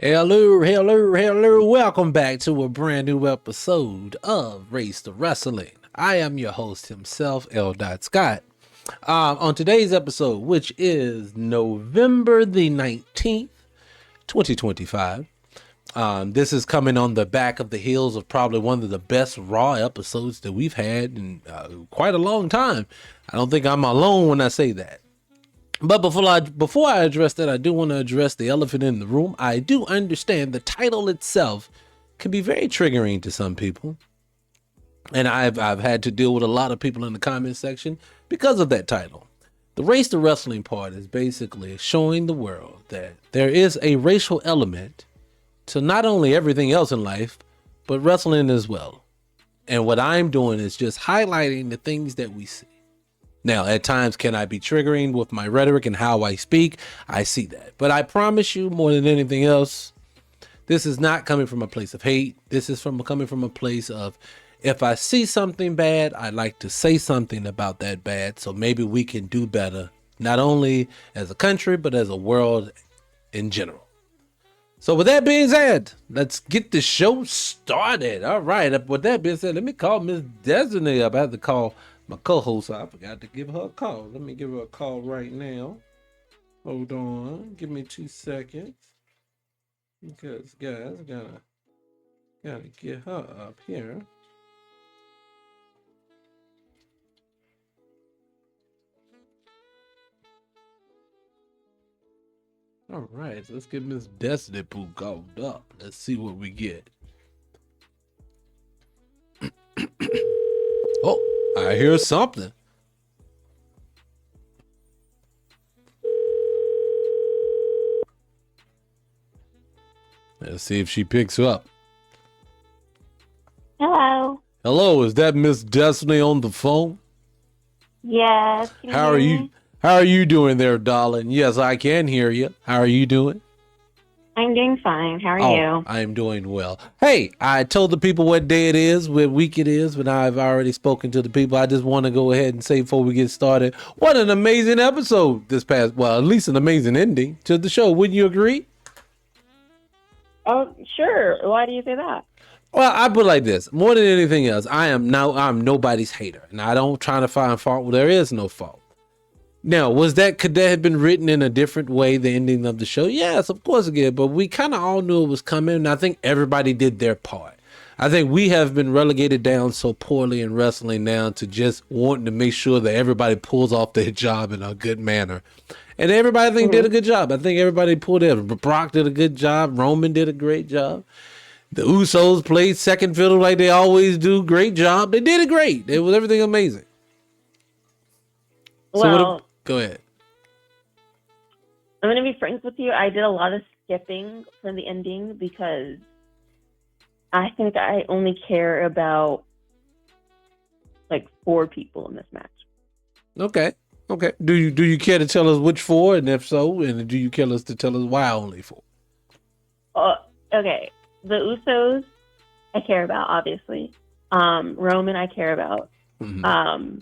Hello. Welcome back to a brand new episode of Race2Wrestling. I am your host himself, L. Scott. On today's episode, which is November the 19th, 2025, this is coming on the back of the heels of probably one of the best Raw episodes that we've had in quite a long time. I don't think I'm alone when I say that. But before I address that, I do want to address the elephant in the room. I do understand the title itself can be very triggering to some people. And I've had to deal with a lot of people in the comment section because of that title. The Race to Wrestling part is basically showing the world that there is a racial element to not only everything else in life, but wrestling as well. And what I'm doing is just highlighting the things that we see. Now, at times, can I be triggering with my rhetoric and how I speak? I see that. But I promise you, more than anything else, this is not coming from a place of hate. This is coming from a place of, if I see something bad, I like to say something about that bad, so maybe we can do better, not only as a country, but as a world in general. So with that being said, let's get the show started. All right. With that being said, let me call Miss Destiny up. I have to call my co-host. I forgot to give her a call. Let me give her a call right now. Hold on. Give me 2 seconds. Because guys, gotta get her up here. All right, so let's get Miss Destiny Poo called up. Let's see what we get. Oh, I hear something. Let's see if she picks up. Hello. Hello, is that Miss Destiny on the phone? Yes. How are you? How are you doing there, darling? Yes, I can hear you. How are you doing? I'm doing fine. How are you? I am doing well. Hey, I told the people what day it is, what week it is, but I've already spoken to the people. I just want to go ahead and say before we get started, what an amazing episode this past, well, at least an amazing ending to the show. Wouldn't you agree? Oh, sure. Why do you say that? Well, I put it like this. More than anything else, I'm nobody's hater. And I don't try to find fault where there is no fault. Now, could that have been written in a different way, the ending of the show? Yes, of course it did, but we kind of all knew it was coming, and I think everybody did their part. I think we have been relegated down so poorly in wrestling now to just wanting to make sure that everybody pulls off their job in a good manner. And everybody, I think, did a good job. I think everybody pulled it. Brock did a good job. Roman did a great job. The Usos played second fiddle like they always do. Great job. They did it great. It was everything amazing. Well, go ahead. I'm going to be frank with you. I did a lot of skipping from the ending because I think I only care about like 4 people in this match. Okay. Do you care to tell us which 4, and if so, and do you care to tell us why only 4? Okay. The Usos, I care about, obviously. Roman, I care about. Mm-hmm.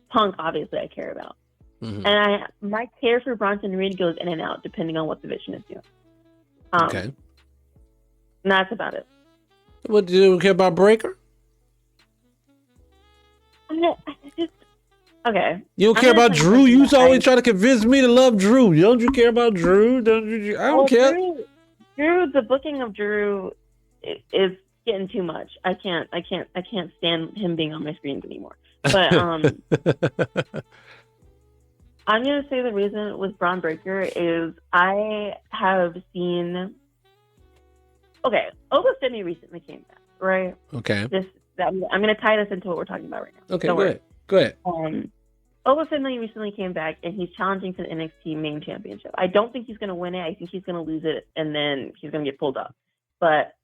Punk, obviously, I care about. Mm-hmm. And my care for Bronson Reed goes in and out depending on what the Vision is doing. Okay. And that's about it. What, do you care about Breaker? Okay. You don't care about Drew? You always try to convince me to love Drew. Don't you care about Drew? I don't care. Drew, the booking of Drew is getting too much. I can't stand him being on my screens anymore. But I'm gonna say the reason with Braun Breaker is I have seen. Okay, Oba Sydney recently came back, right? Okay. I'm gonna tie this into what we're talking about right now. Okay, go ahead. Oba Finley recently came back and he's challenging for the NXT main championship. I don't think he's going to win it. I think he's going to lose it and then he's going to get pulled up. But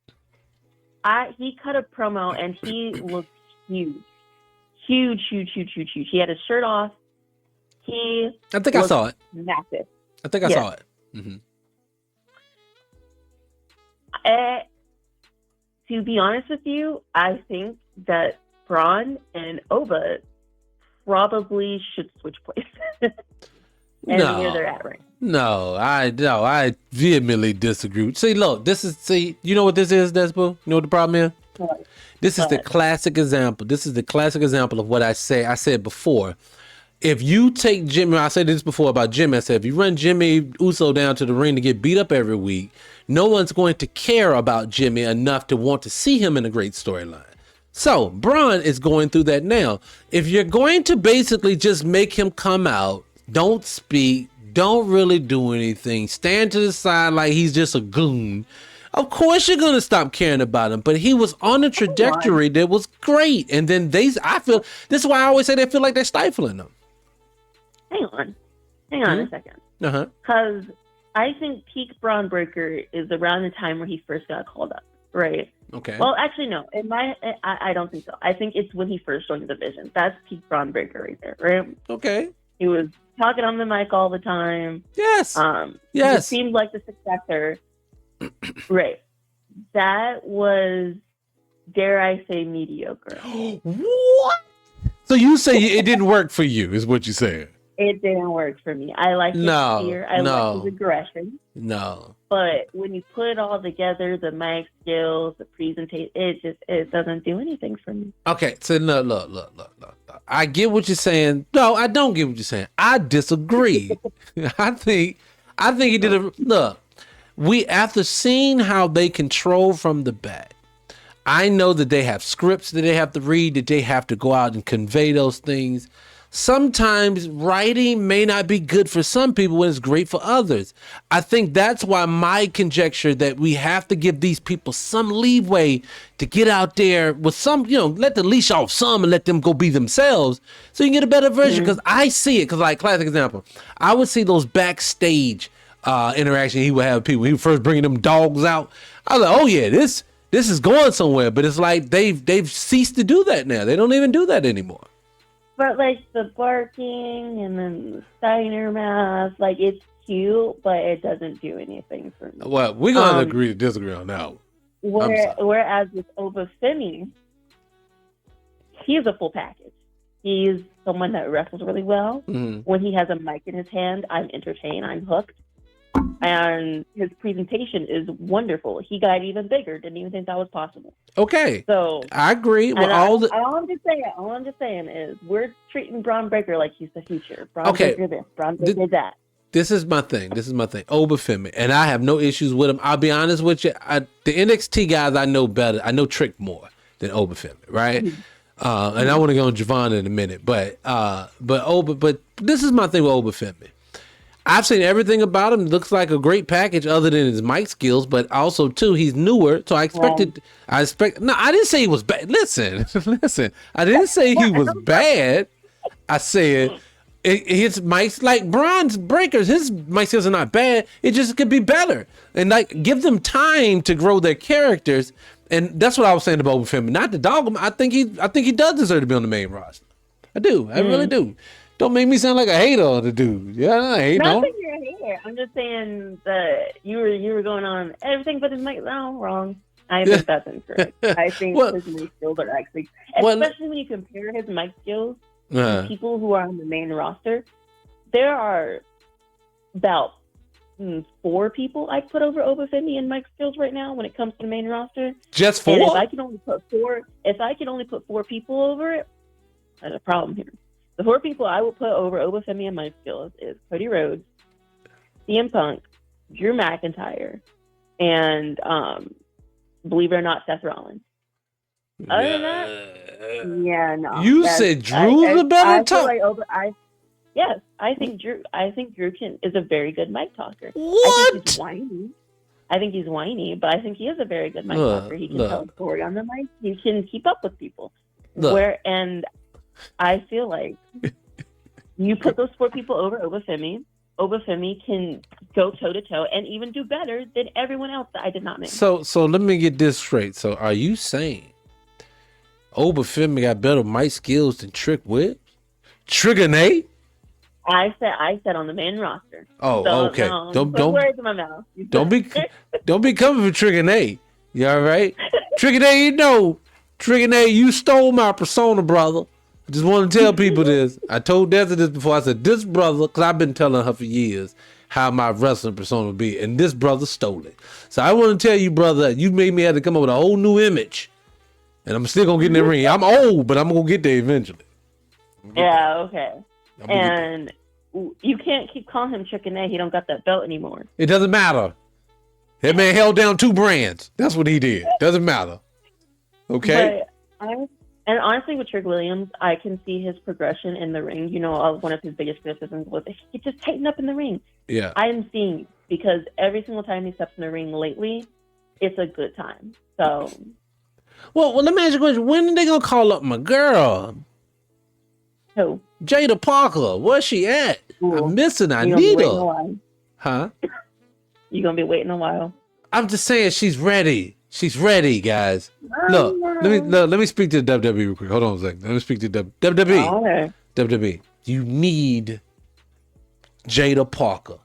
he cut a promo and he looked huge. Huge. He had his shirt off. I think I saw it. Massive. I think I saw it. Mm-hmm. To be honest with you, I think that Braun and Oba probably should switch places. and where they're at right now. No, I vehemently disagree. See, look, you know what this is, Despo? You know what the problem is? now. This is the classic example. This is the classic example of what I said before. If you take Jimmy, I said this before about Jimmy. I said, if you run Jimmy Uso down to the ring to get beat up every week, no one's going to care about Jimmy enough to want to see him in a great storyline. So Braun is going through that now. If you're going to basically just make him come out, don't speak, don't really do anything, stand to the side like he's just a goon, of course you're going to stop caring about him. But he was on a trajectory that was great. And then this is why I always say they feel like they're stifling him. Hang on a second. Because I think peak Braun Breaker is around the time where he first got called up, right? Okay. Well, actually, no. I don't think so. I think it's when he first joined the division. That's peak Braun Breaker right there, right? Okay. He was talking on the mic all the time. Yes. Yes. It seemed like the successor. Right. That was, dare I say, mediocre. What? So you say it didn't work for you, is what you said? It didn't work for me. I like his fear. I like his aggression. No. But when you put it all together, the mic skills, the presentation, it doesn't do anything for me. Okay, so look. I get what you're saying. No, I don't get what you're saying. I disagree. I think he did a look. After seeing how they control from the back, I know that they have scripts that they have to read, that they have to go out and convey those things. Sometimes writing may not be good for some people when it's great for others. I think that's why my conjecture that we have to give these people some leeway to get out there with some, let the leash off some and let them go be themselves so you can get a better version. Because I see it, because like classic example, I would see those backstage interaction he would have with people. He was first bringing them dogs out. I was like, oh yeah, this is going somewhere. But it's like they've ceased to do that now. They don't even do that anymore. But like the barking and then the Steiner mask, like it's cute, but it doesn't do anything for me. Well, we're gonna agree to disagree on that one. Whereas with Obafemi, he's a full package. He's someone that wrestles really well. Mm-hmm. When he has a mic in his hand, I'm entertained. I'm hooked. And his presentation is wonderful. He got even bigger. Didn't even think that was possible. Okay. So I agree. Well, all I'm just saying is we're treating Braun Breaker like he's the future. Breaker this, Braun Breaker that. This is my thing. Obafemi, and I have no issues with him. I'll be honest with you. The NXT guys I know better. I know Trick more than Obafemi, right? Mm-hmm. And I want to go on Javon in a minute, but this is my thing with Obafemi. I've seen everything about him. Looks like a great package other than his mic skills, but also too, he's newer. So I didn't say he was bad. Listen. I didn't say he was bad. I said his mics, like Braun's Breakers, his mic skills are not bad. It just could be better. And like, give them time to grow their characters. And that's what I was saying about Obafemi. Not to dog him. I think he does deserve to be on the main roster. I do. I really do. Don't make me sound like a hater on the dude. Yeah, I hate on. I think you're a hater. I'm just saying that you were going on everything but his mic. No, wrong. I think that's incorrect. I think his mic skills are actually, especially when you compare his mic skills to people who are on the main roster. There are about 4 people I'd put over Obafemi in mic skills right now when it comes to the main roster. Just 4? And if I can only put 4 people over it, there's a problem here. The 4 people I will put over Obafemi and my skills is Cody Rhodes, CM Punk, Drew McIntyre, and believe it or not, Seth Rollins. Other than that, yeah, no. You said Drew's a better talker. Yes, I think Drew is a very good mic talker. What? I think he's whiny, but I think he is a very good mic talker. He can tell a story on the mic. He can keep up with people. I feel like you put those 4 people over Obafemi. Obafemi can go toe-to-toe and even do better than everyone else that I did not name. So let me get this straight. So are you saying Obafemi got better mic skills than Trick Whip? Trigger Nate? I said on the main roster. Oh, so, okay. Don't words in my mouth. Don't be coming for Trigger Nate. You all right? Trigger Nate, Trigger Nate, you stole my persona, brother. I just want to tell people this. I told Desi this before. I said, this brother, because I've been telling her for years how my wrestling persona would be, and this brother stole it. So I want to tell you, brother, you made me have to come up with a whole new image, and I'm still going to get in the ring. I'm old, but I'm going to get there eventually. Yeah, okay. And you can't keep calling him Chicken A. He don't got that belt anymore. It doesn't matter. That man held down 2 brands. That's what he did. Doesn't matter. Okay? And honestly, with Trick Williams, I can see his progression in the ring. You know, one of his biggest criticisms was he just tightened up in the ring. Yeah. I am seeing, because every single time he steps in the ring lately, it's a good time. So. Well, let me ask you a question. When are they going to call up my girl? Who? Jada Parker. Where's she at? Ooh. I'm missing. I need her. Huh? You're going to be waiting a while. I'm just saying she's ready. She's ready, guys. Look, let me speak to the WWE real quick. Hold on a second. Let me speak to WWE. Oh, okay. WWE. You need Jada Parker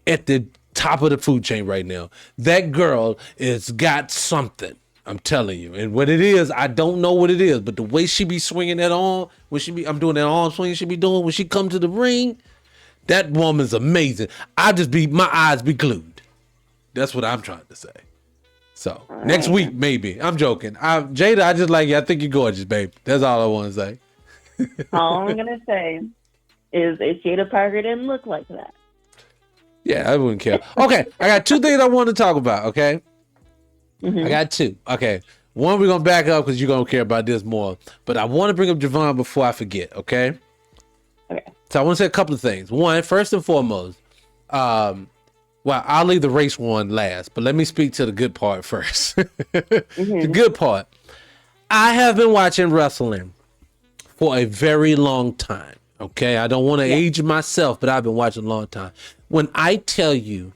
at the top of the food chain right now. That girl is got something. I'm telling you. And what it is, I don't know what it is, but the way she be swinging that arm, I'm doing that arm swing she be doing when she come to the ring, that woman's amazing. My eyes be glued. That's what I'm trying to say. So next week, maybe. I'm joking. Jada, I just like you. I think you're gorgeous, babe. That's all I want to say. All I'm gonna say is if Jada Parker didn't look like that. Yeah, I wouldn't care. Okay, I got 2 things I want to talk about. Okay, mm-hmm. I got 2. Okay, one we're gonna back up because you're gonna care about this more. But I want to bring up Javon before I forget. Okay. Okay. So I want to say a couple of things. One, first and foremost, well, I'll leave the race one last, but let me speak to the good part first. Mm-hmm. The good part. I have been watching wrestling for a very long time. Okay. I don't want to age myself, but I've been watching a long time. When I tell you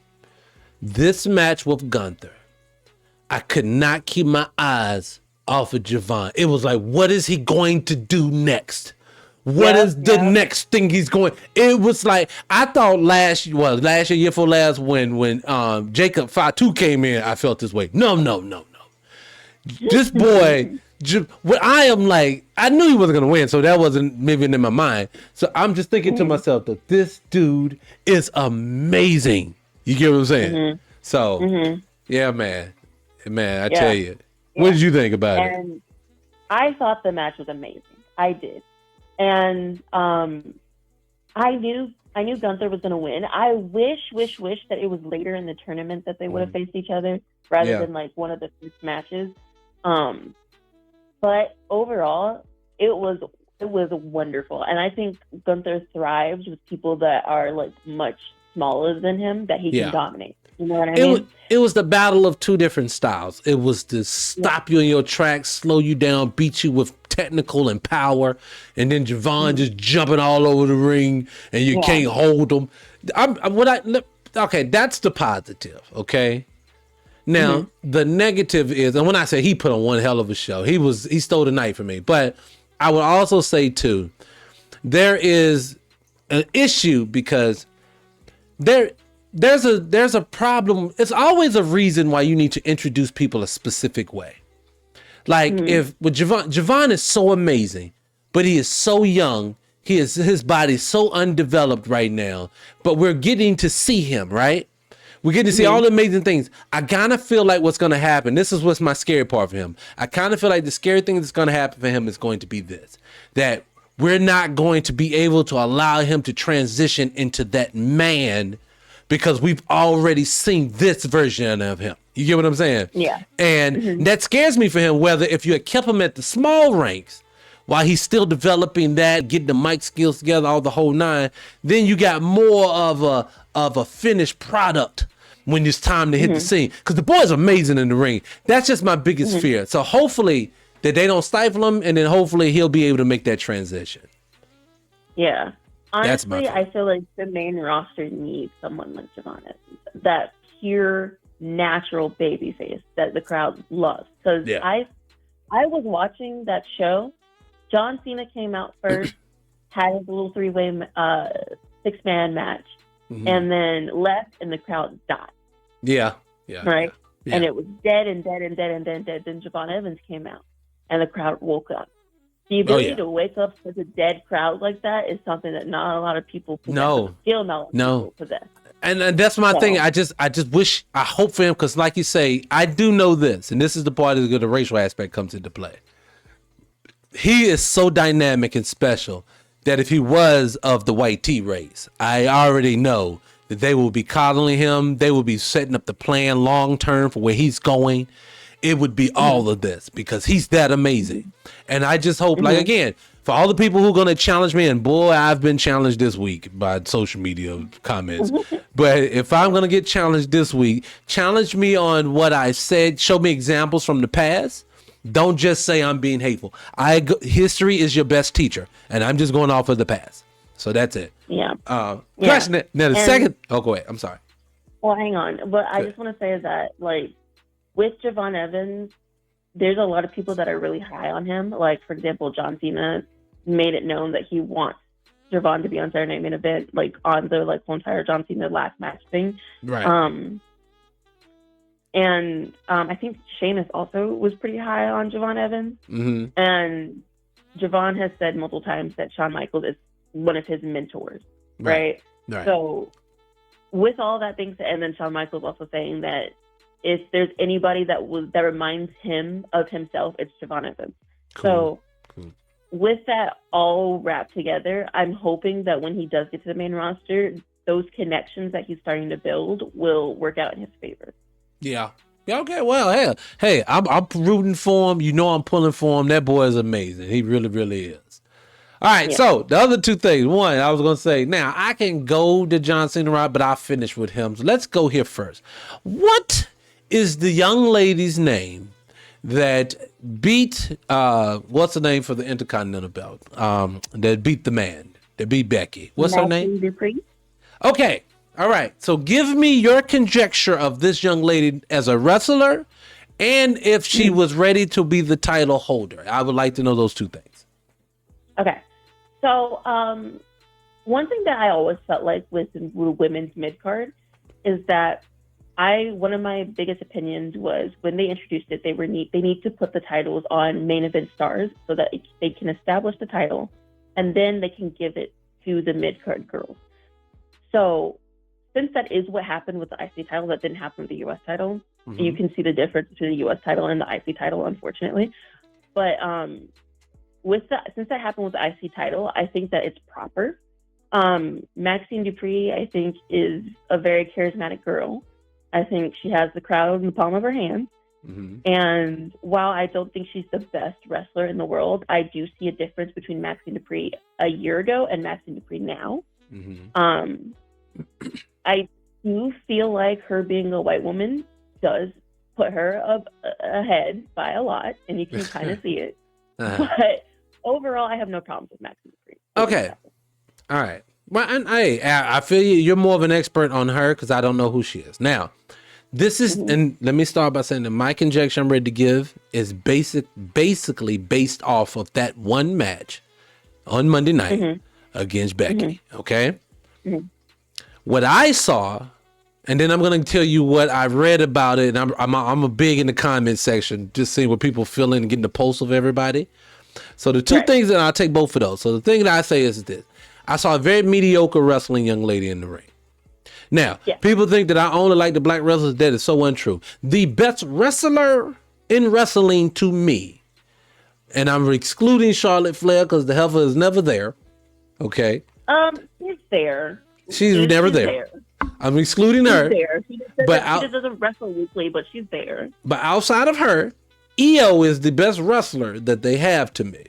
this match with Gunther, I could not keep my eyes off of Javon. It was like, what is he going to do next? What is the next thing he's going? It was like, I thought last year before last, when Jacob Fatu came in, I felt this way. No. This boy, what I am like, I knew he wasn't going to win, so that wasn't maybe in my mind. So I'm just thinking to myself that this dude is amazing. You get what I'm saying? Mm-hmm. So, yeah, man, I tell you. What did you think about it? I thought the match was amazing. I did. And I knew Gunther was going to win. I wish that it was later in the tournament that they would have faced each other rather than like one of the first matches. But overall, it was wonderful. And I think Gunther thrives with people that are like much smaller than him that he can dominate. You know what I mean? It was the battle of 2 different styles. It was to stop you in your tracks, slow you down, beat you with technical and power, and then Javon just jumping all over the ring, and you can't hold him. Okay, that's the positive. Okay. Now the negative is, and when I say he put on one hell of a show, he stole the night for me. But I would also say too, there is an issue because there's a problem. It's always a reason why you need to introduce people a specific way. Like if with Javon is so amazing, but he is so young. His body's so undeveloped right now, but we're getting to see him, right? We're getting to see all the amazing things. I kind of feel like what's going to happen. This is what's my scary part for him. I kind of feel like the scary thing that's going to happen for him is going to be this, that we're not going to be able to allow him to transition into that man because we've already seen this version of him. You get what I'm saying? Yeah. And that scares me for him, whether if you had kept him at the small ranks while he's still developing that, getting the mic skills together, all the whole nine, then you got more of a finished product when it's time to hit the scene. Because the boy's amazing in the ring. That's just my biggest fear. So hopefully that they don't stifle him, and then hopefully he'll be able to make that transition. Yeah. Honestly, I feel like the main roster needs someone like Javon Evans. That pure, natural baby face that the crowd loves. Because I was watching that show. John Cena came out first, had his little 3-way 6-man match, and then left, and the crowd died. Yeah. Right? And it was dead. Then Javon Evans came out, and the crowd woke up. The ability to wake up such a dead crowd like that is something that not a lot of people possess. No. Skill not a lot of people possess. And that's my thing. I just wish, I hope for him, because like you say, I do know this, and this is the part of the racial aspect comes into play. He is so dynamic and special that if he was of the white T race, I already know that they will be coddling him. They will be setting up the plan long term for where he's going. It would be all of this because he's that amazing. And I just hope, like, again, for all the people who are going to challenge me, and boy, I've been challenged this week by social media comments. But if I'm going to get challenged this week, challenge me on what I said. Show me examples from the past. Don't just say I'm being hateful. History is your best teacher, and I'm just going off of the past. So that's it. Yeah. Question. Now, second. Oh, go ahead. I'm sorry. Well, hang on. But I just want to say that, like, with Javon Evans, there's a lot of people that are really high on him. Like, for example, John Cena made it known that he wants Javon to be on Saturday Night Main Event, like, on the, like, whole entire John Cena last match thing. Right. And I think Sheamus also was pretty high on Javon Evans. Mm-hmm. And Javon has said multiple times that Shawn Michaels is one of his mentors, right? So with all that being said, and then Shawn Michaels also saying that if there's anybody that reminds him of himself, it's Javon Evans. Cool. So with that all wrapped together, I'm hoping that when he does get to the main roster, those connections that he's starting to build will work out in his favor. Yeah. Okay. Well, hey, I'm rooting for him. You know, I'm pulling for him. That boy is amazing. He really, really is. All right. Yeah. So the other two things. One, I was going to say, now I can go to John Cena route, but I'll finish with him. So let's go here first. What is the young lady's name that beat, what's the name for the Intercontinental belt? That beat the man, that beat Becky. What's her name? Dupree. Okay. All right. So give me your conjecture of this young lady as a wrestler and if she was ready to be the title holder. I would like to know those two things. Okay. So one thing that I always felt like with women's mid-card is that one of my biggest opinions was when they introduced it, they need to put the titles on main event stars so that they can establish the title and then they can give it to the mid-card girls. So since that is what happened with the IC title, that didn't happen with the US title. Mm-hmm. You can see the difference between the US title and the IC title, unfortunately. But since that happened with the IC title, I think that it's proper. Maxine Dupree, I think, is a very charismatic girl. I think she has the crowd in the palm of her hand. Mm-hmm. And while I don't think she's the best wrestler in the world, I do see a difference between Maxine Dupree a year ago and Maxine Dupree now. Mm-hmm. I do feel like her being a white woman does put her up ahead by a lot, and you can kind of see it. But overall, I have no problems with Maxine Dupree. Okay. All right. Well, and I feel you're more of an expert on her because I don't know who she is. Now, this is, and let me start by saying that my conjecture I'm ready to give is basically based off of that one match on Monday night against Becky. Okay. What I saw, and then I'm going to tell you what I read about it. And I'm a big in the comment section, just seeing what people feeling and getting the pulse of everybody. So the two things that I'll take both of those. So the thing that I say is this: I saw a very mediocre wrestling young lady in the ring. Now, people think that I only like the black wrestlers. That is so untrue. The best wrestler in wrestling to me, and I'm excluding Charlotte Flair because the heifer is never there. Okay. She's there. She's never there. I'm excluding her. There. She doesn't wrestle weekly, but she's there. But outside of her, Io is the best wrestler that they have to me.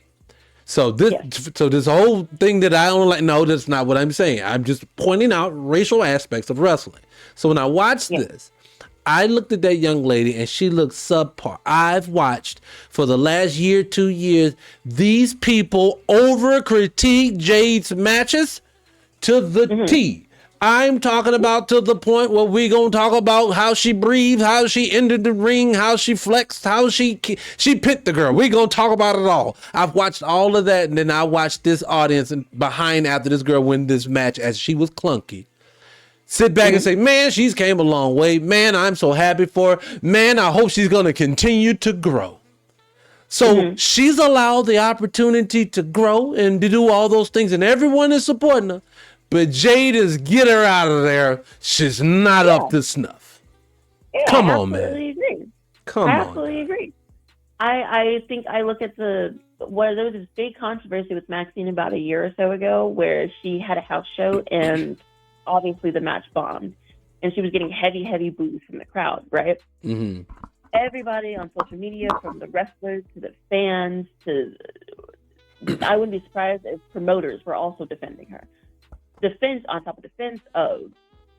So this whole thing that I don't like, no, that's not what I'm saying. I'm just pointing out racial aspects of wrestling. So when I watched this, I looked at that young lady and she looked subpar. I've watched for the last year, 2 years, these people over critique Jade's matches to the T. I'm talking about to the point where we're going to talk about how she breathed, how she entered the ring, how she flexed, how she picked the girl. We're going to talk about it all. I've watched all of that, and then I watched this audience behind after this girl win this match as she was clunky. Sit back and say, man, she's came a long way. Man, I'm so happy for her. Man, I hope she's going to continue to grow. So she's allowed the opportunity to grow and to do all those things, and everyone is supporting her. But Jade is get her out of there. She's not up to snuff. Yeah, Come I on, man. absolutely agree. Come I on. absolutely agree. I think I look at there was this big controversy with Maxine about a year or so ago where she had a house show and obviously the match bombed and she was getting heavy boos from the crowd, right? Mm-hmm. Everybody on social media, from the wrestlers to the fans to I wouldn't be surprised if promoters were also defending her. Defense on top of defense of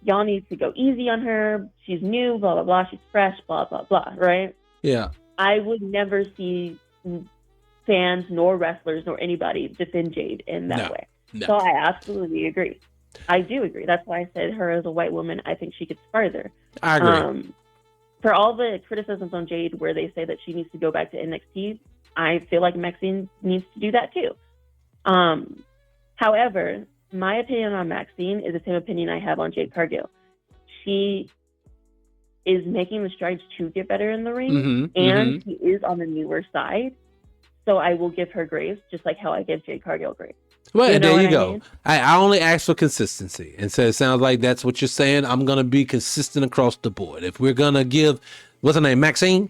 y'all need to go easy on her. She's new, blah, blah, blah. She's fresh, blah, blah, blah, right? Yeah. I would never see fans nor wrestlers nor anybody defend Jade in that way. No. So I absolutely agree. I do agree. That's why I said her as a white woman, I think she gets farther. I agree. For all the criticisms on Jade where they say that she needs to go back to NXT, I feel like Maxine needs to do that too. However, my opinion on Maxine is the same opinion I have on Jade Cargill. She is making the strides to get better in the ring, and she is on the newer side. So I will give her grace, just like how I give Jade Cargill grace. Well, there you go. I only ask for consistency. And so it sounds like that's what you're saying. I'm going to be consistent across the board. If we're going to give, what's her name, Maxine?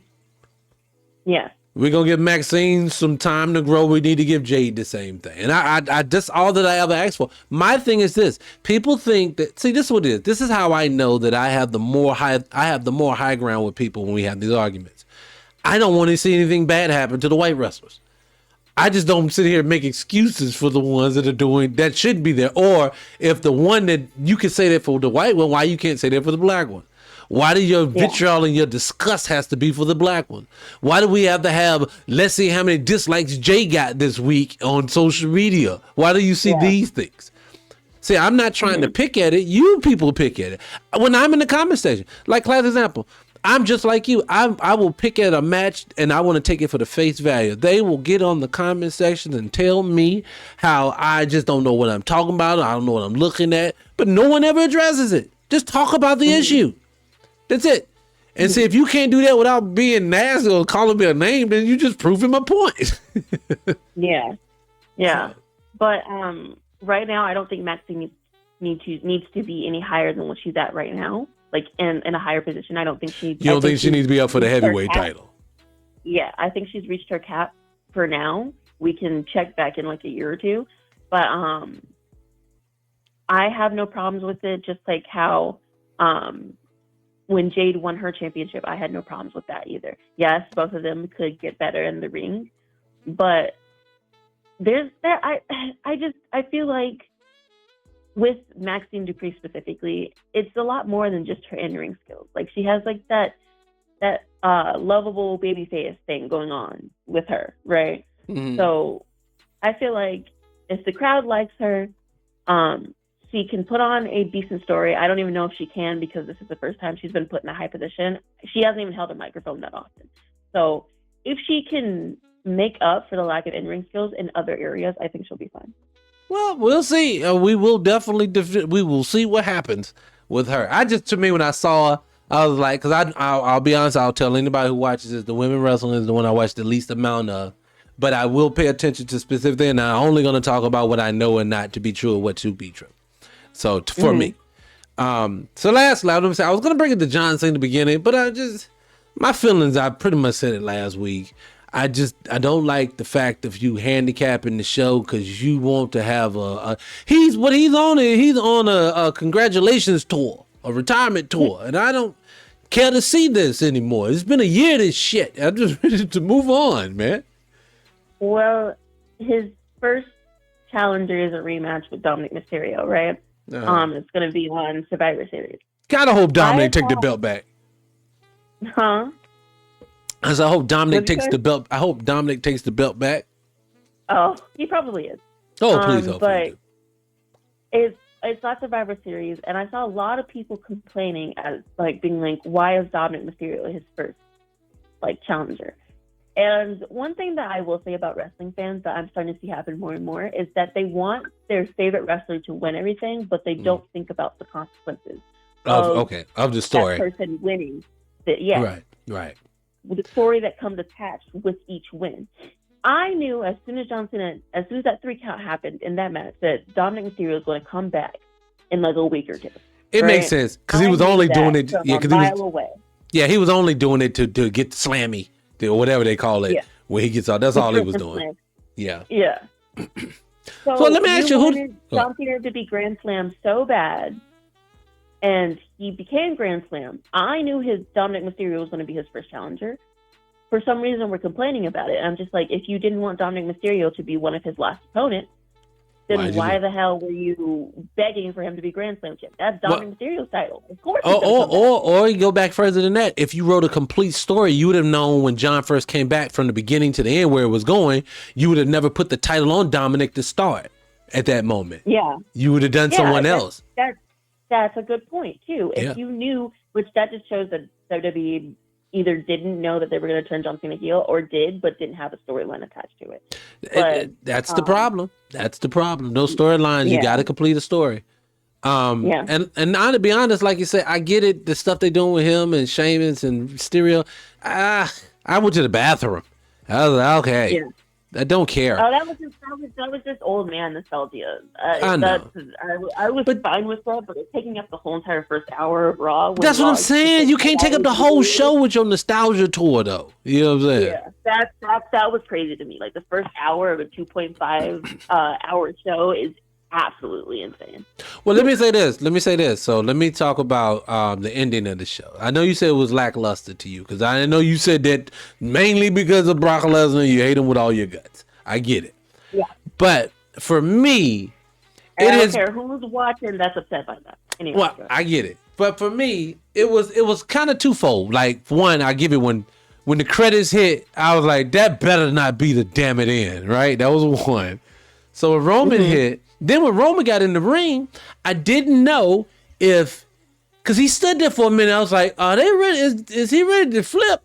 Yeah. We're going to give Maxine some time to grow. We need to give Jade the same thing. And I just, all that I ever asked for. My thing is this. People think that, see, this is what it is. This is how I know that I have the more high ground with people when we have these arguments. I don't want to see anything bad happen to the white wrestlers. I just don't sit here and make excuses for the ones that are doing that should be there. Or if the one that you can say that for the white one, why you can't say that for the black one? Why do your vitriol and your disgust has to be for the black one? Why do we have to have, let's see how many dislikes Jay got this week on social media? Why do you see these things? See, I'm not trying to pick at it. You people pick at it. When I'm in the comment section, like class example, I'm just like you. I will pick at a match and I want to take it for the face value. They will get on the comment section and tell me how I just don't know what I'm talking about. I don't know what I'm looking at, but no one ever addresses it. Just talk about the issue. That's it. And see, if you can't do that without being nasty or calling me a name, then you just proving my point. Yeah. But right now, I don't think Maxine needs to be any higher than what she's at right now. Like in a higher position. I don't think she. You don't think she needs to be up for the heavyweight title? Yeah, I think she's reached her cap for now. We can check back in like a year or two, but I have no problems with it. Just like how when Jade won her championship, I had no problems with that either. Yes, both of them could get better in the ring, but there's that. I feel like. With Maxine Dupree specifically, it's a lot more than just her in-ring skills. Like she has like that lovable babyface thing going on with her, right? Mm-hmm. So I feel like if the crowd likes her, she can put on a decent story. I don't even know if she can because this is the first time she's been put in a high position. She hasn't even held a microphone that often. So if she can make up for the lack of in-ring skills in other areas, I think she'll be fine. Well, we'll see. We will definitely, we will see what happens with her. To me, when I saw her, I was like, because I'll be honest, I'll tell anybody who watches this, the women wrestling is the one I watch the least amount of, but I will pay attention to specific things, and I'm only going to talk about what I know and not to be true or what to be true. So for me. So lastly, I was going to bring it to John Cena in the beginning, but my feelings, I pretty much said it last week. I don't like the fact of you handicapping the show because you want to have he's on a congratulations tour, a retirement tour, and I don't care to see this anymore. It's been a year of this shit. I'm just ready to move on, man. Well, his first challenger is a rematch with Dominic Mysterio, right? It's going to be on Survivor Series. Gotta hope Dominic take the belt back. Huh? I hope Dominic takes the belt. I hope Dominic takes the belt back. Oh, he probably is. Oh, please hope he do. It's not Survivor Series, and I saw a lot of people complaining as being like, "Why is Dominic Mysterio his first challenger?" And one thing that I will say about wrestling fans that I'm starting to see happen more and more is that they want their favorite wrestler to win everything, but they don't think about the consequences of the story. That person winning. Right. the story that comes attached with each win. I knew as soon as that 3 count happened in that match that Dominic Mysterio was going to come back in like a week or two. It makes sense because he was only doing it. Yeah, because he was away. Yeah, he was only doing it to get the slammy or whatever they call it. Yeah. Where he gets out. That's all he was doing. Yeah. Yeah. So let me ask you, wanted John Cena to be Grand Slam so bad, and he became Grand Slam. I knew Dominic Mysterio was going to be his first challenger. For some reason, we're complaining about it. And I'm just like, if you didn't want Dominic Mysterio to be one of his last opponents, then why the hell were you begging for him to be Grand Slam champ? That's Dominic Mysterio's title. Of course. Or you go back further than that. If you wrote a complete story, you would have known when John first came back from the beginning to the end where it was going. You would have never put the title on Dominic to start at that moment. Yeah. You would have done someone else. That's a good point too. If you knew, which that just shows that WWE either didn't know that they were going to turn John Cena heel or did, but didn't have a storyline attached to it. But, that's the problem. That's the problem. No storylines. You got to complete a story. And to be honest, like you said, I get it. The stuff they're doing with him and Sheamus and Mysterio. I went to the bathroom. I was like, okay. Yeah. I don't care. Oh, that was just old man nostalgia. I know. I was fine with that, but it's taking up the whole entire first hour of Raw. That's what I'm saying. You can't take up the whole show with your nostalgia tour, though. You know what I'm saying? Yeah, that was crazy to me. Like the first hour of a 2.5 hour show is absolutely insane. Well, let me say this. So let me talk about the ending of the show. I know you said it was lackluster to you because I know you said that mainly because of Brock Lesnar. You hate him with all your guts. I get it. Yeah. But for me, I don't care who's watching that's upset by that. Anyway, well, I get it. But for me, it was kind of twofold. Like one, I give it when the credits hit, I was like, that better not be the damn it end, right? That was one. So when Roman hit. Then when Roman got in the ring, I didn't know because he stood there for a minute. I was like, are they ready? Is he ready to flip?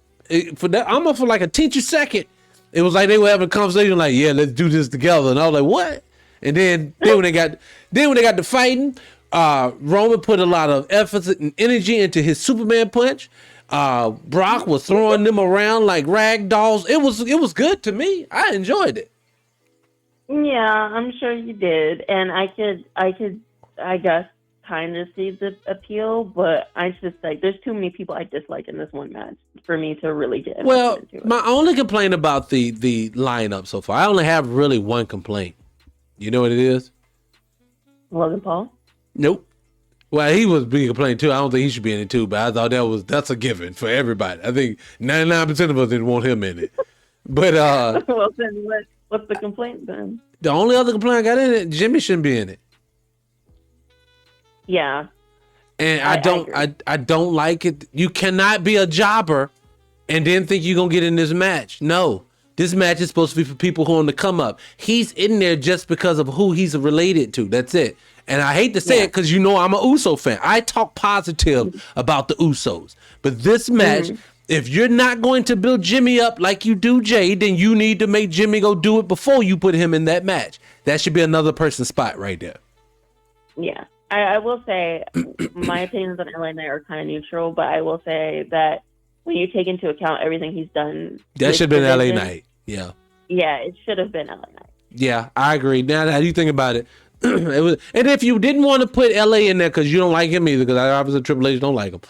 For that, almost for like a teacher second. It was like they were having a conversation like, yeah, let's do this together. And I was like, what? And then when they got to fighting, Roman put a lot of effort and energy into his Superman punch. Brock was throwing them around like rag dolls. It was good to me. I enjoyed it. Yeah, I'm sure you did, and I could, I guess, kind of see the appeal, but I just like there's too many people I dislike in this one match for me to really get into it. My only complaint about the lineup so far, I only have really one complaint. You know what it is? Logan Paul? Nope. Well, he was being complained too. I don't think he should be in it too, but I thought that's a given for everybody. I think 99% of us didn't want him in it. But well, then what's the complaint then? The only other complaint I got in it, Jimmy shouldn't be in it. Yeah. And I don't like it. You cannot be a jobber and then think you're gonna get in this match. No. This match is supposed to be for people who are on the come up. He's in there just because of who he's related to. That's it. And I hate to say it because I'm a Uso fan. I talk positive about the Usos. But this match, if you're not going to build Jimmy up like you do Jay, then you need to make Jimmy go do it before you put him in that match. That should be another person's spot right there. Yeah. I will say my opinions on LA Knight are kind of neutral, but I will say that when you take into account everything he's done, that should have been LA Knight. Yeah. Yeah, it should have been LA Knight. Yeah, I agree. Now that you think about it, and if you didn't want to put LA in there because you don't like him either, because I obviously Triple H don't like him.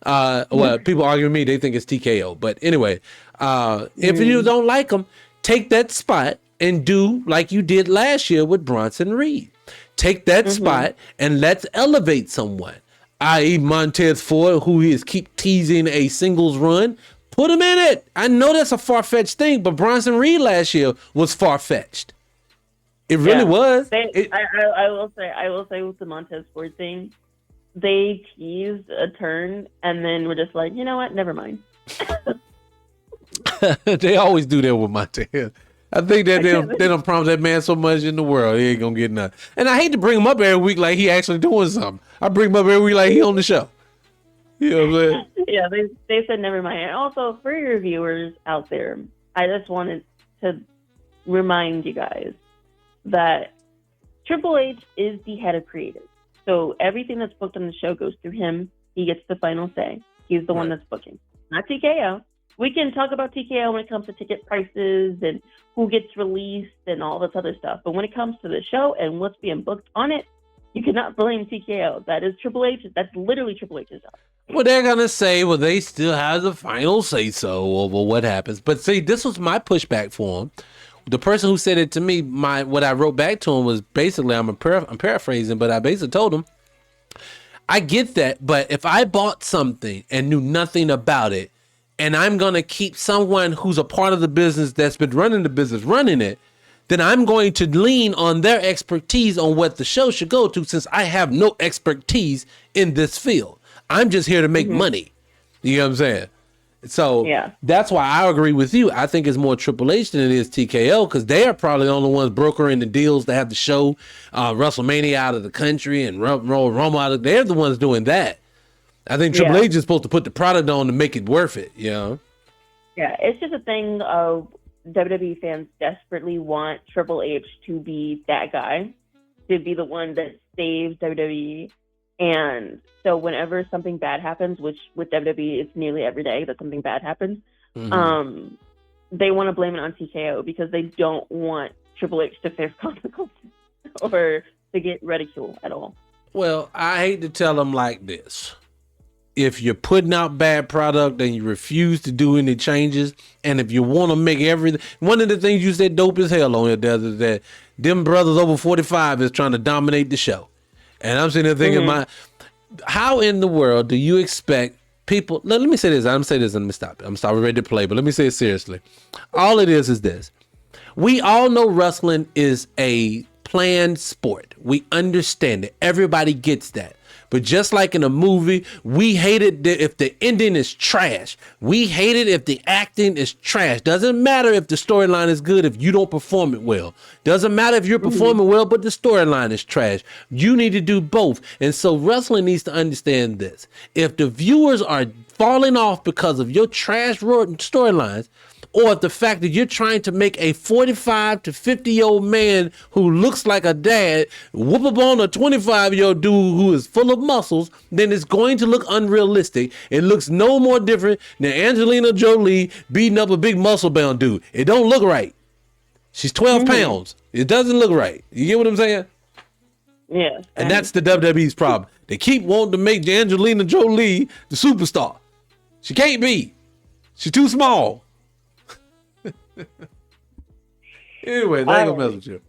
Well, people argue with me, they think it's TKO. But anyway, if you don't like him, take that spot and do like you did last year with Bronson Reed. Take that spot and let's elevate someone, i.e. Montez Ford, who is keep teasing a singles run. Put him in it. I know that's a far-fetched thing, but Bronson Reed last year was far-fetched. It really was. I will say with the Montez Ford thing, they teased a turn and then we're just like, you know what? Never mind. They always do that with Montez. I think that they don't promise that man so much in the world, he ain't gonna get nothing. And I hate to bring him up every week like he actually doing something. I bring him up every week like he on the show. You know what I'm saying? Yeah, they said never mind. And also, for your viewers out there, I just wanted to remind you guys that Triple H is the head of creative. So everything that's booked on the show goes through him. He gets the final say. He's the one that's booking. Not TKO. We can talk about TKO when it comes to ticket prices and who gets released and all this other stuff. But when it comes to the show and what's being booked on it, you cannot blame TKO. That is Triple H. That's literally Triple H's job. Well, they're going to say, well, they still have the final say-so over what happens. But see, this was my pushback for him. The person who said it to me, what I wrote back to him was basically, I'm paraphrasing, but I basically told him, I get that, but if I bought something and knew nothing about it, and I'm going to keep someone who's a part of the business that's been running the business running it, then I'm going to lean on their expertise on what the show should go to, since I have no expertise in this field. I'm just here to make money. You know what I'm saying? So that's why I agree with you. I think it's more Triple H than it is TKO, because they are probably the only ones brokering the deals to have the show WrestleMania out of the country and Roma out of. They're the ones doing that. I think Triple H is supposed to put the product on to make it worth it. You know? Yeah, it's just a thing of WWE fans desperately want Triple H to be that guy, to be the one that saves WWE. And so whenever something bad happens, which with WWE it's nearly every day that something bad happens, they want to blame it on TKO because they don't want Triple H to face consequences or to get ridiculed at all. Well, I hate to tell them like this. If you're putting out bad product and you refuse to do any changes, and if you want to make everything, one of the things you said dope as hell on it, is that them brothers over 45 is trying to dominate the show. And I'm sitting there thinking, how in the world do you expect people? Let me say this. I'm saying this and let me stop it. I'm sorry, we're ready to play, but let me say it seriously. All it is this. We all know wrestling is a planned sport. We understand it. Everybody gets that. But just like in a movie, we hate it if the ending is trash. We hate it if the acting is trash. Doesn't matter if the storyline is good if you don't perform it well. Doesn't matter if you're performing well, but the storyline is trash. You need to do both. And so wrestling needs to understand this. If the viewers are falling off because of your trash storylines, or if the fact that you're trying to make a 45 to 50-year-old man who looks like a dad whoop up on a 25-year-old dude who is full of muscles, then it's going to look unrealistic. It looks no more different than Angelina Jolie beating up a big muscle-bound dude. It don't look right. She's 12 pounds. It doesn't look right. You get what I'm saying? Yeah. And that's the WWE's problem. They keep wanting to make Angelina Jolie the superstar. She can't be. She's too small. Anyways, I ain't gonna mess with you.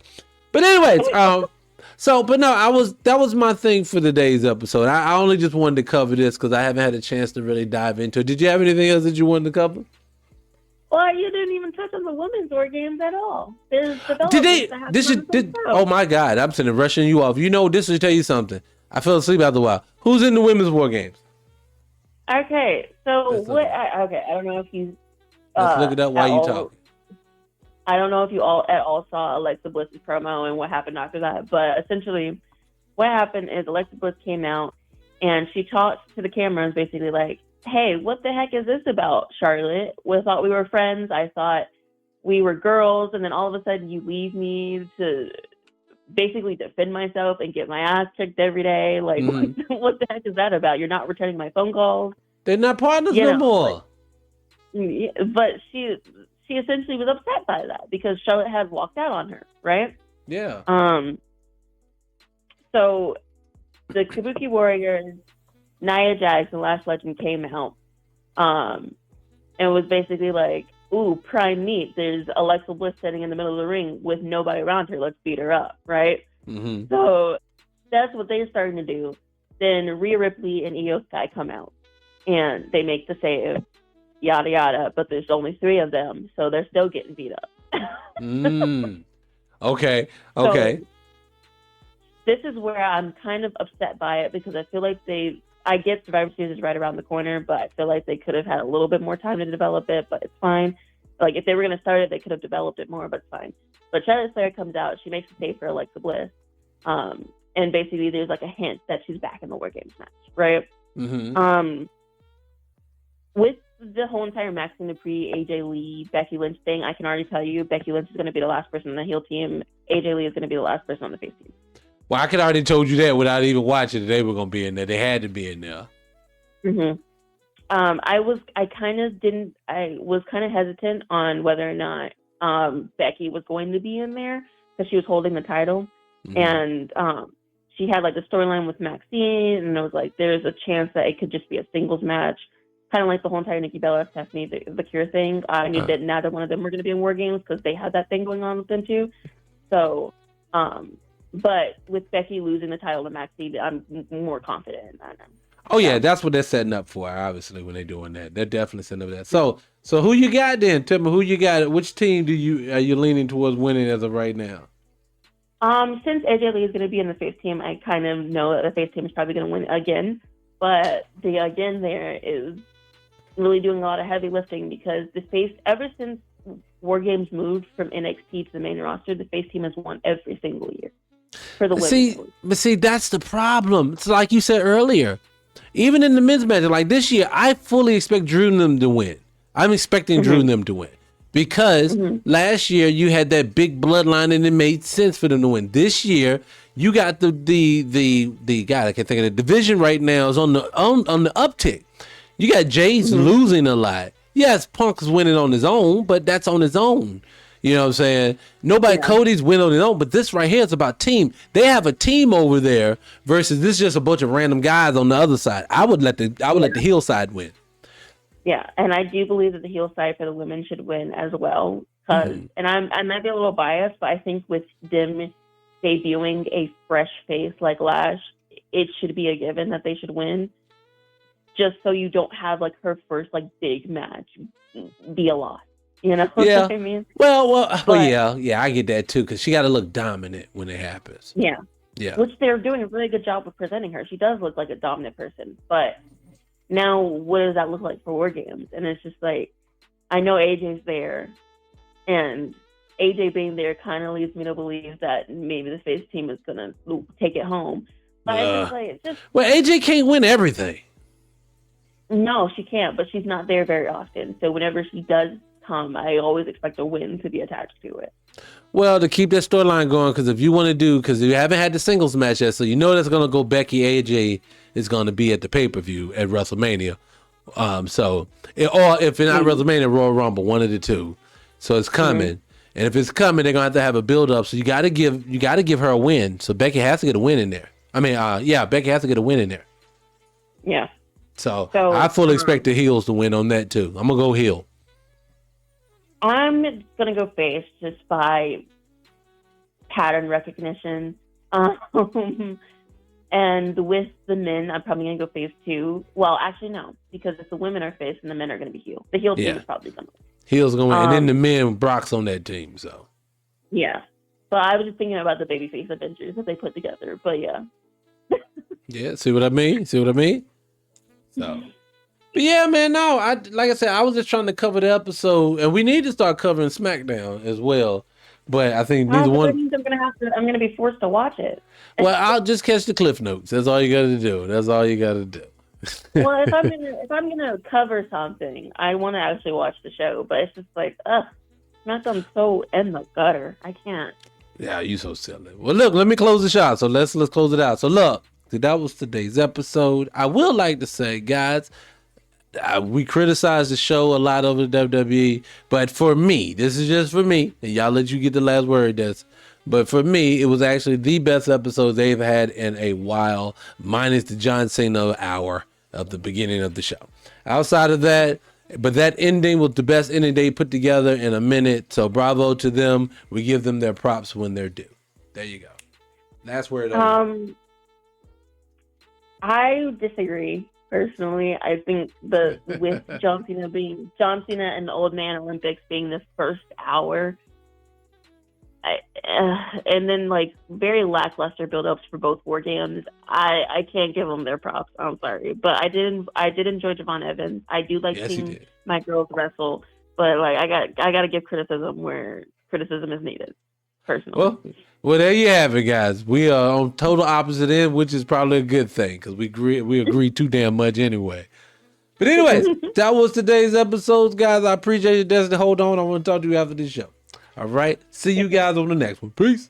But anyways, that was my thing for today's episode. I only just wanted to cover this because I haven't had a chance to really dive into it. Did you have anything else that you wanted to cover? Well, you didn't even touch on the women's war games at all. Oh my God, I'm sitting rushing you off. You know, this will tell you something. I fell asleep after a while. Who's in the women's war games? Okay, so I don't know if you. Let's look it up while you talk. I don't know if you all at all saw Alexa Bliss's promo and what happened after that, but essentially what happened is Alexa Bliss came out and she talked to the cameras basically like, hey, what the heck is this about, Charlotte? We thought we were friends. I thought we were girls. And then all of a sudden you leave me to basically defend myself and get my ass kicked every day. Like, what the heck is that about? You're not returning my phone calls. They're not partners no more. But she essentially was upset by that because Charlotte had walked out on her, right? Yeah. So the Kabuki Warriors, Nia Jax and Lash Legend came out and was basically like, ooh, prime meat. There's Alexa Bliss sitting in the middle of the ring with nobody around her. Let's beat her up, right? So that's what they're starting to do. Then Rhea Ripley and Io Sky come out and they make the save. Yada yada, but there's only 3 of them, so they're still getting beat up. Okay. So, this is where I'm kind of upset by it because I feel like I get Survivor Series is right around the corner, but I feel like they could have had a little bit more time to develop it, but it's fine. Like, if they were going to start it, they could have developed it more, but it's fine. But Charlotte Flair comes out, she makes a save for Alexa Bliss, and basically there's like a hint that she's back in the War Games match, right? With the whole entire Maxine Dupree, AJ Lee, Becky Lynch thing, I can already tell you Becky Lynch is going to be the last person on the heel team. AJ Lee is going to be the last person on the face team. Well, I could already told you that without even watching it. They were going to be in there. They had to be in there. I was kind of hesitant on whether or not Becky was going to be in there because she was holding the title, and she had like the storyline with Maxine, and it was like there's a chance that it could just be a singles match, kind of like the whole entire Nikki Bella, Stephanie, the Cure thing. I knew that neither one of them were going to be in War Games because they had that thing going on with them too. So, but with Becky losing the title to Maxine, I'm more confident in that. Oh yeah, that's what they're setting up for. Obviously, when they're doing that, they're definitely setting up that. So who you got then? Tell me who you got. Which team are you leaning towards winning as of right now? Since AJ Lee is going to be in the face team, I kind of know that the face team is probably going to win again. But the again there is really doing a lot of heavy lifting because the face, ever since War Games moved from NXT to the main roster, the face team has won every single year for the women. See, that's the problem. It's like you said earlier. Even in the men's match, like this year, I fully expect Drew and them to win. I'm expecting Drew and them to win because last year you had that big bloodline and it made sense for them to win. This year, you got the God, I can't think of the division right now is on the uptick. You got Jay's losing a lot. Yes, Punk's winning on his own, but that's on his own. You know what I'm saying? Cody's win on his own, but this right here is about team. They have a team over there versus this is just a bunch of random guys on the other side. I would let the heel side win. Yeah, and I do believe that the heel side for the women should win as well. And I might be a little biased, but I think with them debuting a fresh face like Lash, it should be a given that they should win. Just so you don't have like her first like big match be a loss. You know what I mean? Well, yeah, I get that too because she got to look dominant when it happens. Yeah. Yeah. Which they're doing a really good job of presenting her. She does look like a dominant person, but now what does that look like for War Games? And it's just like, I know AJ's there, and AJ being there kind of leads me to believe that maybe the face team is gonna take it home. But it's just well, AJ can't win everything. No, she can't, but she's not there very often. So whenever she does come, I always expect a win to be attached to it. Well, to keep that storyline going, because if you want to because you haven't had the singles match yet, so you know that's going to go Becky AJ is going to be at the pay-per-view at WrestleMania. Or if it's not WrestleMania, Royal Rumble, one of the two. So it's coming. And if it's coming, they're going to have a build-up. So you got to give her a win. So Becky has to get a win in there. Becky has to get a win in there. Yeah. So I fully expect the heels to win on that too. I'm going to go heel. I'm going to go face just by pattern recognition. And with the men, I'm probably going to go face too. Well, actually, no, because if the women are face and the men are going to be heel. The heel team is probably going to win. Heel's going to win. And then the men, Brock's on that team. So. Yeah. So I was just thinking about the babyface Avengers that they put together. But yeah. Yeah, see what I mean? So, but yeah, man, no, like I said, I was just trying to cover the episode, and we need to start covering SmackDown as well. But I think neither one. I'm gonna be forced to watch it. Well, I'll just catch the cliff notes. That's all you got to do. Well, if I'm gonna cover something, I want to actually watch the show. But it's just like, SmackDown's so in the gutter. I can't. Yeah, you so silly. Well, look, let me close the shot. So let's close it out. So look. See, that was today's episode. I will like to say, guys, we criticize the show a lot over the WWE, but for me, this is just for me, and y'all let you get the last word, this. But for me, it was actually the best episode they've had in a while, minus the John Cena hour of the beginning of the show. Outside of that, but that ending was the best ending they put together in a minute, so bravo to them. We give them their props when they're due. There you go. That's where it I disagree personally. I think with John Cena and the Old Man Olympics being the first hour, and then like very lackluster build-ups for both War Games. I can't give them their props. I'm sorry, but I did enjoy Javon Evans. I do like seeing my girls wrestle, but like I got to give criticism where criticism is needed. Personally. Well, there you have it, guys. We are on total opposite end, which is probably a good thing because we agree too damn much anyway. But anyways, that was today's episode, guys. I appreciate your destiny. Hold on, I want to talk to you after this show. All right, see you guys on the next one. Peace.